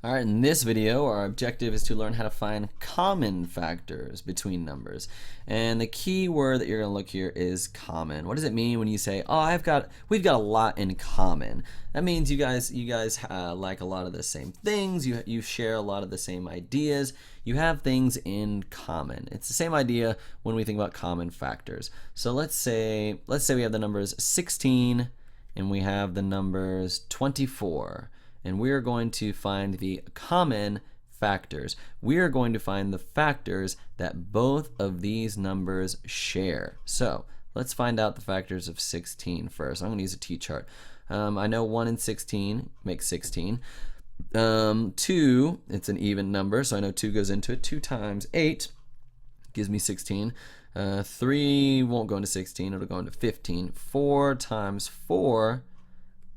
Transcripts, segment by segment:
Alright, in this video, our objective is to learn how to find common factors between numbers. And the key word that you're going to look here is common. What does it mean when you say, oh, we've got a lot in common? That means you guys like a lot of the same things, you share a lot of the same ideas, you have things in common. It's the same idea when we think about common factors. So let's say we have the numbers 16 and we have the numbers 24. And we are going to find the common factors. We are going to find the factors that both of these numbers share. So let's find out the factors of 16 first. I'm going to use a t-chart. I know 1 and 16 make 16. 2, it's an even number, so I know 2 goes into it. 2 times 8 gives me 16. 3 won't go into 16, it'll go into 15. 4 times 4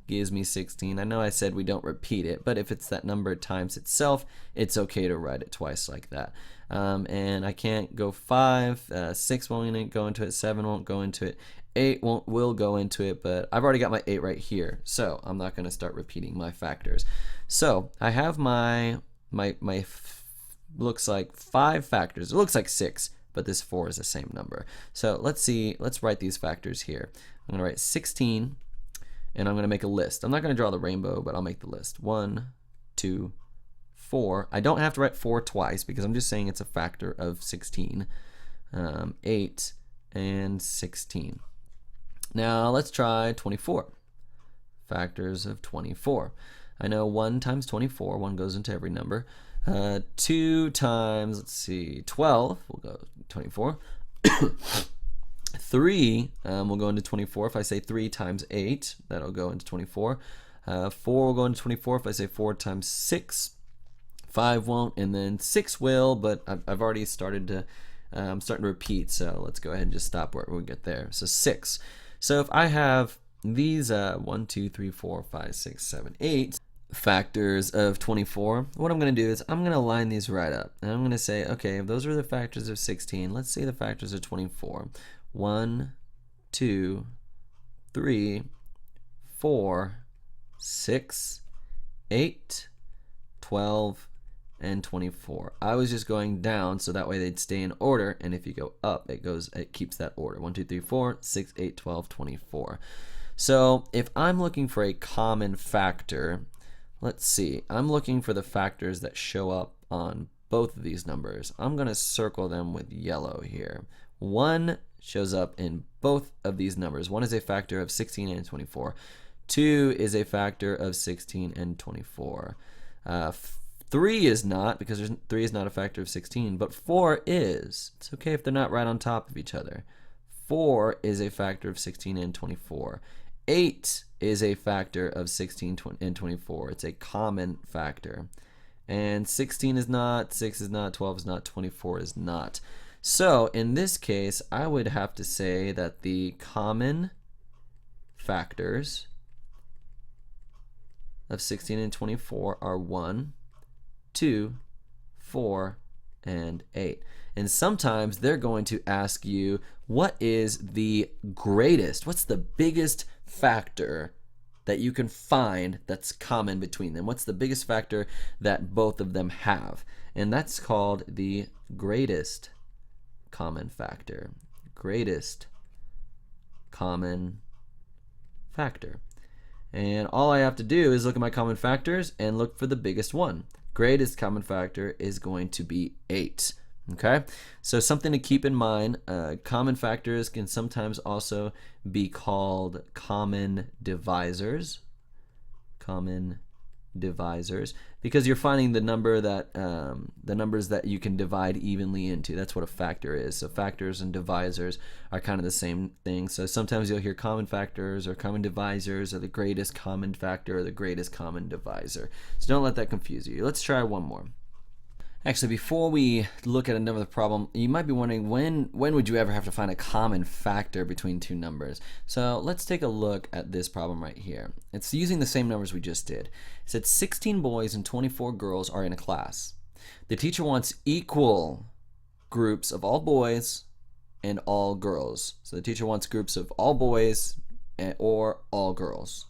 gives me 16. I know I said we don't repeat it, but if it's that number times itself, it's okay to write it twice like that. And I can't go 5, 6 won't go into it, 7 won't go into it, 8 will go into it, but I've already got my 8 right here, so I'm not going to start repeating my factors. So I have my looks like 5 factors. It looks like 6, but this 4 is the same number. So let's write these factors here. I'm going to write 16. And I'm going to make a list. I'm not going to draw the rainbow, but I'll make the list. 1, 2, 4. I don't have to write 4 twice because I'm just saying it's a factor of 16. 8 and 16. Now let's try 24. Factors of 24. I know 1 times 24. 1 goes into every number. 2 times, let's see, 12. We'll go 24. 3 will go into 24 if I say 3 times 8. That'll go into 24. 4 will go into 24 if I say 4 times 6. 5 won't, and then 6 will, but I've already started to, I'm starting to repeat, so let's go ahead and just stop where we get there. So 6. So if I have these 1, 2, 3, 4, 5, 6, 7, 8 factors of 24, what I'm going to do is I'm going to line these right up. And I'm going to say, okay, if those are the factors of 16, let's say the factors of 24. 1, 2, 3, 4, 6, 8, 12, and 24. I was just going down so that way they'd stay in order, and if you go up, it keeps that order. 1, 2, 3, 4, 6, 8, 12, 24. So if I'm looking for a common factor, let's see, I'm looking for the factors that show up on both of these numbers. I'm going to circle them with yellow here. 1 shows up in both of these numbers. 1 is a factor of 16 and 24. 2 is a factor of 16 and 24. 3 is not, because 3 is not a factor of 16, but 4 is. It's okay if they're not right on top of each other. 4 is a factor of 16 and 24. 8 is a factor of 16 and 24. It's a common factor. And 16 is not, 6 is not, 12 is not, 24 is not. So in this case, I would have to say that the common factors of 16 and 24 are 1, 2, 4, and 8. And sometimes they're going to ask you, what is the greatest, what's the biggest factor that you can find that's common between them? What's the biggest factor that both of them have? And that's called the greatest common factor. Greatest common factor. And all I have to do is look at my common factors and look for the biggest one. Greatest common factor is going to be 8. Okay, so something to keep in mind, common factors can sometimes also be called common divisors. Common divisors, because you're finding the number that the numbers that you can divide evenly into. That's what a factor is. So factors and divisors are kind of the same thing. So sometimes you'll hear common factors or common divisors or the greatest common factor or the greatest common divisor. So don't let that confuse you. Let's try one more. Actually, before we look at another problem, you might be wondering when would you ever have to find a common factor between two numbers? So let's take a look at this problem right here. It's using the same numbers we just did. It said 16 boys and 24 girls are in a class. The teacher wants equal groups of all boys and all girls. So the teacher wants groups of all boys or all girls.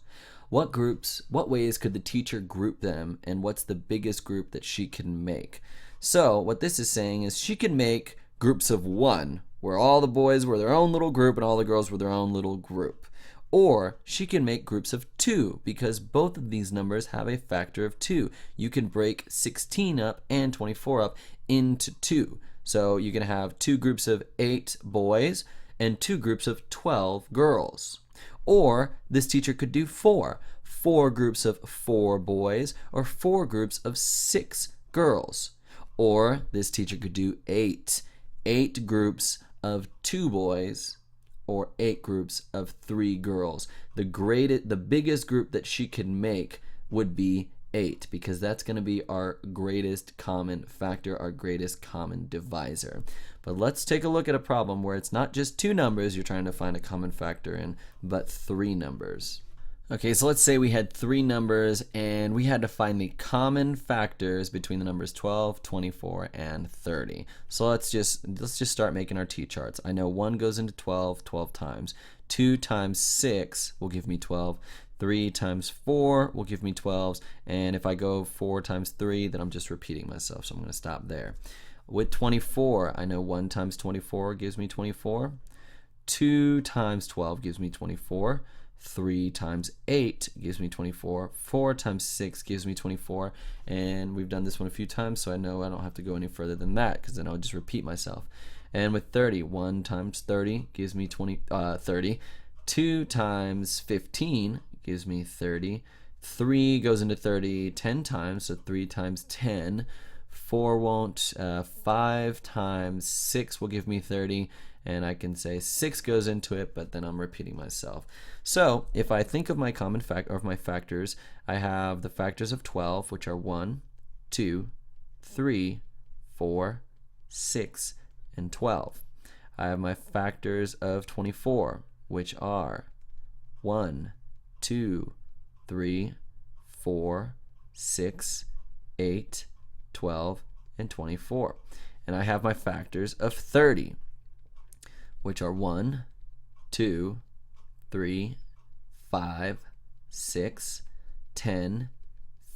what ways could the teacher group them, and what's the biggest group that she can make? So what this is saying is she can make groups of 1, where all the boys were their own little group and all the girls were their own little group. Or she can make groups of 2, because both of these numbers have a factor of 2. You can break 16 up and 24 up into 2. So you can have 2 groups of 8 boys and 2 groups of 12 girls. Or this teacher could do 4 groups of 4 boys or 4 groups of 6 girls. Or this teacher could do 8 groups of 2 boys or 8 groups of 3 girls. The biggest group that she can make would be 8, because that's going to be our greatest common factor, our greatest common divisor. But let's take a look at a problem where it's not just 2 numbers you're trying to find a common factor in, but 3 numbers. Okay, so let's say we had 3 numbers and we had to find the common factors between the numbers 12, 24, and 30. So let's just start making our t-charts. I know 1 goes into 12 times. 2 times 6 will give me 12. 3 times 4 will give me 12s, and if I go 4 times 3, then I'm just repeating myself, so I'm going to stop there. With 24, I know 1 times 24 gives me 24. 2 times 12 gives me 24. 3 times 8 gives me 24. 4 times 6 gives me 24. And we've done this one a few times, so I know I don't have to go any further than that, because then I'll just repeat myself. And with 30, 1 times 30 gives me 30. 2 times 15 gives me 30. 3 goes into 30 10 times, so 3 times 10. 4 won't. 5 times 6 will give me 30. And I can say 6 goes into it, but then I'm repeating myself. So if I think of my common factor, or my factors, I have the factors of 12, which are 1, 2, 3, 4, 6, and 12. I have my factors of 24, which are 1, 2, 3, 4, 6, 8, 12, and 24. And I have my factors of 30, which are 1, 2, 3, 5, 6, 10,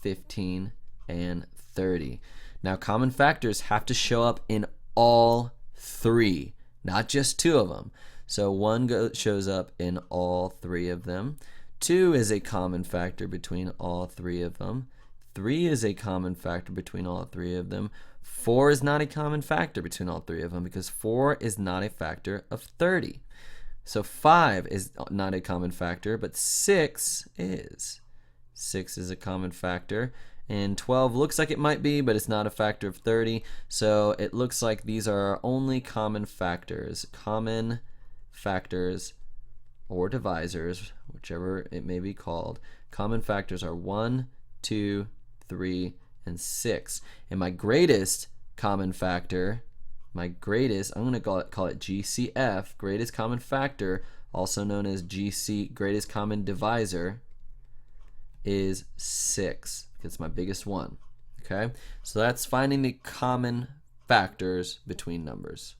15, and 30. Now, common factors have to show up in all 3, not just 2 of them. So 1 shows up in all 3 of them. 2 is a common factor between all 3 of them. 3 is a common factor between all 3 of them. 4 is not a common factor between all 3 of them, because 4 is not a factor of 30. So 5 is not a common factor, but 6 is. 6 is a common factor, and 12 looks like it might be, but it's not a factor of 30. So it looks like these are our only common factors. Common factors or divisors, whichever it may be called. Common factors are 1, 2, 3, and 6. And my greatest common factor, I'm going to call it GCF, greatest common factor, also known as GC, greatest common divisor, is 6. It's my biggest one. Okay, so that's finding the common factors between numbers.